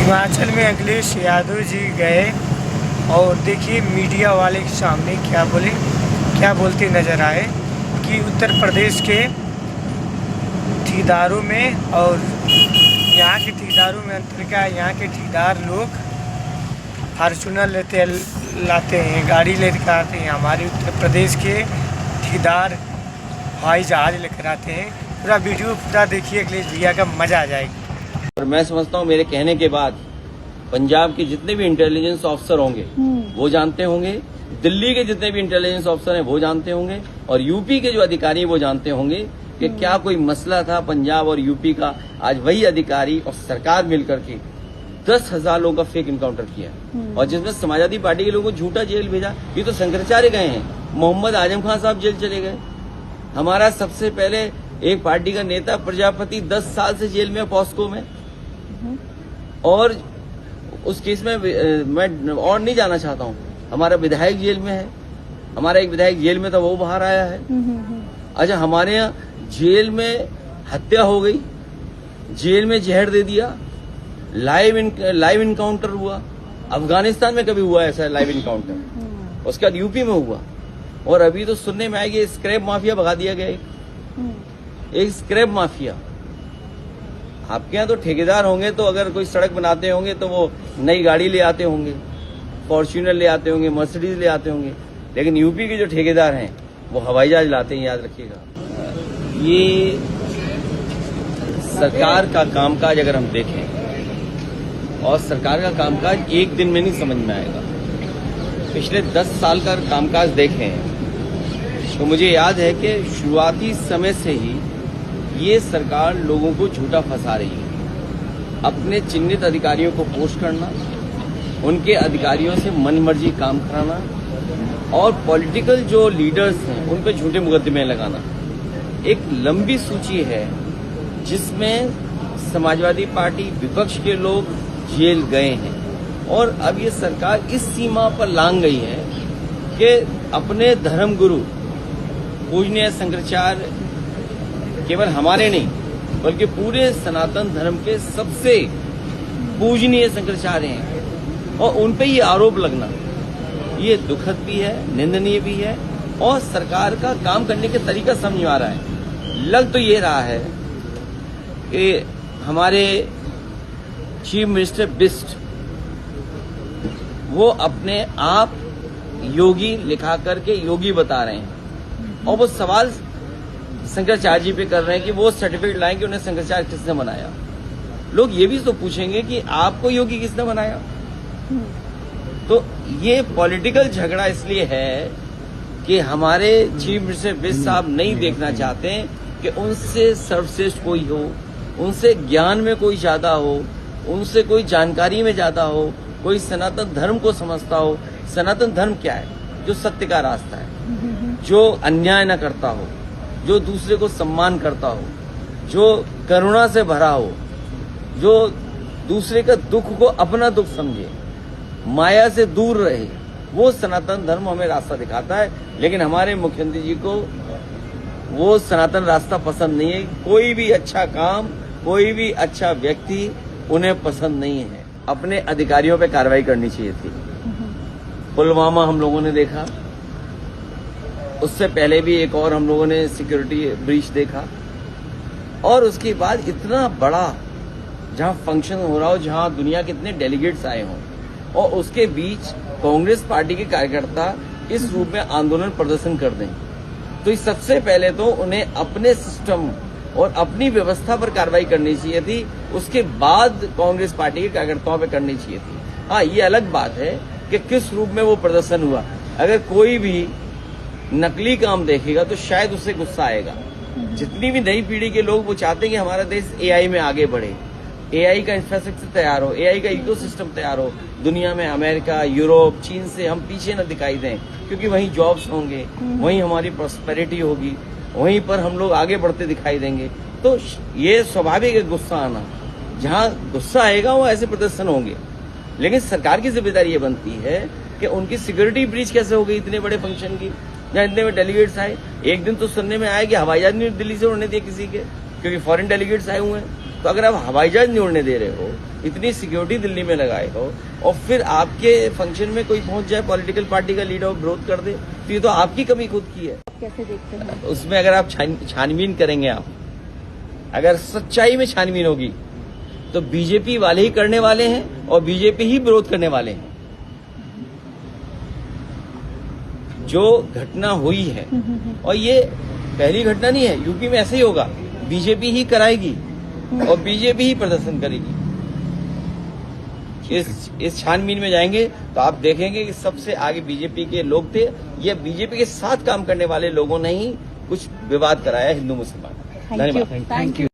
हिमाचल में अखिलेश यादव जी गए और देखिए मीडिया वाले के सामने क्या बोलते नज़र आए कि उत्तर प्रदेश के ठेकेदारों में और यहाँ के ठेकेदारों में अंतर क्या है। यहाँ के ठेकेदार लोग फार्चूनर लाते हैं, गाड़ी लेकर आते हैं। हमारे उत्तर प्रदेश के ठेकेदार हवाई जहाज लेकर आते हैं। पूरा वीडियो पूरा देखिए अखिलेश भैया का, मज़ा आ जाएगा। और मैं समझता हूँ मेरे कहने के बाद पंजाब के जितने भी इंटेलिजेंस ऑफिसर होंगे वो जानते होंगे, दिल्ली के जितने भी इंटेलिजेंस ऑफिसर हैं वो जानते होंगे, और यूपी के जो अधिकारी हैं वो जानते होंगे कि क्या कोई मसला था पंजाब और यूपी का। आज वही अधिकारी और सरकार मिलकर के 10,000 लोगों का फेक इनकाउंटर किया, और जिसमें समाजवादी पार्टी के लोगों को झूठा जेल भेजा। ये तो शंकराचार्य गए हैं, मोहम्मद आजम खान साहब जेल चले गए। हमारा सबसे पहले एक पार्टी का नेता प्रजापति 10 साल से जेल में, पॉस्को में, और उस केस में मैं और नहीं जाना चाहता हूँ। हमारा विधायक जेल में है, हमारा एक विधायक जेल में था, वो बाहर आया है। अच्छा, हमारे यहाँ जेल में हत्या हो गई, जेल में जहर दे दिया, लाइव इनकाउंटर हुआ। अफगानिस्तान में कभी हुआ ऐसा लाइव इनकाउंटर, उसके बाद यूपी में हुआ, और अभी तो सुनने में आएगी स्क्रैप माफिया भगा दिया गया। एक स्क्रैप माफिया। आपके यहाँ तो ठेकेदार होंगे तो अगर कोई सड़क बनाते होंगे तो वो नई गाड़ी ले आते होंगे, फॉर्च्यूनर ले आते होंगे, मर्सिडीज ले आते होंगे, लेकिन यूपी के जो ठेकेदार हैं वो हवाई जहाज लाते हैं, याद रखिएगा। ये सरकार का कामकाज अगर हम देखें, और सरकार का कामकाज एक दिन में नहीं समझ में आएगा। पिछले 10 साल का कामकाज देखें तो मुझे याद है कि शुरुआती समय से ही ये सरकार लोगों को झूठा फंसा रही है। अपने चिन्हित अधिकारियों को पोस्ट करना, उनके अधिकारियों से मनमर्जी काम कराना, और पॉलिटिकल जो लीडर्स हैं उन पे झूठे मुकदमे लगाना। एक लंबी सूची है जिसमें समाजवादी पार्टी विपक्ष के लोग जेल गए हैं, और अब ये सरकार इस सीमा पर लांग गई है कि अपने धर्मगुरु पूजनीय शंकराचार्य केवल हमारे नहीं बल्कि पूरे सनातन धर्म के सबसे पूजनीय शंकराचार्य हैं, और उन पे ये आरोप लगना ये दुखद भी है, निंदनीय भी है, और सरकार का काम करने के तरीका समझ में आ रहा है। लग तो ये रहा है कि हमारे चीफ मिनिस्टर बिस्ट वो अपने आप योगी लिखा करके योगी बता रहे हैं, और वो सवाल शंकराचार्य जी पे कर रहे हैं कि वो सर्टिफिकेट लाएं कि उन्हें शंकराचार्य किसने बनाया। लोग ये भी तो पूछेंगे कि आपको योगी किसने बनाया। तो ये पॉलिटिकल झगड़ा इसलिए है कि हमारे चीफ मिनिस्टर बिस्ट साहब नहीं देखना चाहते कि उनसे सर्वश्रेष्ठ कोई हो, उनसे ज्ञान में कोई ज्यादा हो, उनसे कोई जानकारी में ज्यादा हो, कोई सनातन धर्म को समझता हो। सनातन धर्म क्या है? जो सत्य का रास्ता है, जो अन्याय न करता हो, जो दूसरे को सम्मान करता हो, जो करुणा से भरा हो, जो दूसरे का दुख को अपना दुख समझे, माया से दूर रहे, वो सनातन धर्म हमें रास्ता दिखाता है। लेकिन हमारे मुख्यमंत्री जी को वो सनातन रास्ता पसंद नहीं है। कोई भी अच्छा काम, कोई भी अच्छा व्यक्ति उन्हें पसंद नहीं है। अपने अधिकारियों पे कार्रवाई करनी चाहिए थी। पुलवामा हम लोगों ने देखा, उससे पहले भी एक और हम लोगों ने सिक्योरिटी ब्रीच देखा, और उसके बाद इतना बड़ा जहां फंक्शन हो रहा हो, जहां दुनिया के इतने डेलीगेट्स आए हों, और उसके बीच कांग्रेस पार्टी के कार्यकर्ता इस रूप में आंदोलन प्रदर्शन कर दें, तो इस सबसे पहले तो उन्हें अपने सिस्टम और अपनी व्यवस्था पर कार्रवाई करनी चाहिए थी। उसके बाद कांग्रेस पार्टी के कार्यकर्ताओं पर करनी चाहिए थी। हाँ, ये अलग बात है कि किस रूप में वो प्रदर्शन हुआ। अगर कोई भी नकली काम देखेगा तो शायद उससे गुस्सा आएगा। जितनी भी नई पीढ़ी के लोग वो चाहते हैं कि हमारा देश एआई में आगे बढ़े, एआई का इंफ्रास्ट्रक्चर तैयार हो, एआई का इकोसिस्टम तैयार हो। दुनिया में अमेरिका, यूरोप, चीन से हम पीछे न दिखाई दें, क्योंकि वहीं जॉब्स होंगे, वहीं हमारी प्रॉस्पेरिटी होगी, वहीं पर हम लोग आगे बढ़ते दिखाई देंगे। तो ये स्वाभाविक है गुस्सा आना। जहां गुस्सा आएगा वो ऐसे प्रदर्शन होंगे। लेकिन सरकार की जिम्मेदारी ये बनती है कि उनकी सिक्योरिटी ब्रीच कैसे हो गई इतने बड़े फंक्शन की, जहां इतने में डेलीगेट्स आए। एक दिन तो सुनने में आया कि हवाई जहाज नहीं दिल्ली से उड़ने दिए किसी के, क्योंकि फॉरेन डेलीगेट्स आए हुए हैं। तो अगर आप हवाई जहाज नहीं उड़ने दे रहे हो, इतनी सिक्योरिटी दिल्ली में लगाए हो, और फिर आपके फंक्शन में कोई पहुंच जाए, पॉलिटिकल पार्टी का लीडर विरोध कर दे, तो ये तो आपकी कमी खुद की है। कैसे देखते हैं? उसमें अगर आप छानबीन करेंगे, आप अगर सच्चाई में छानबीन होगी, तो बीजेपी वाले ही करने वाले हैं और बीजेपी ही विरोध करने वाले हैं। जो घटना हुई है, और ये पहली घटना नहीं है, यूपी में ऐसे ही होगा, बीजेपी ही कराएगी और बीजेपी ही प्रदर्शन करेगी। इस छानबीन में जाएंगे तो आप देखेंगे कि सबसे आगे बीजेपी के लोग थे। ये बीजेपी के साथ काम करने वाले लोगों ने ही कुछ विवाद कराया हिंदू मुसलमान। Thank you.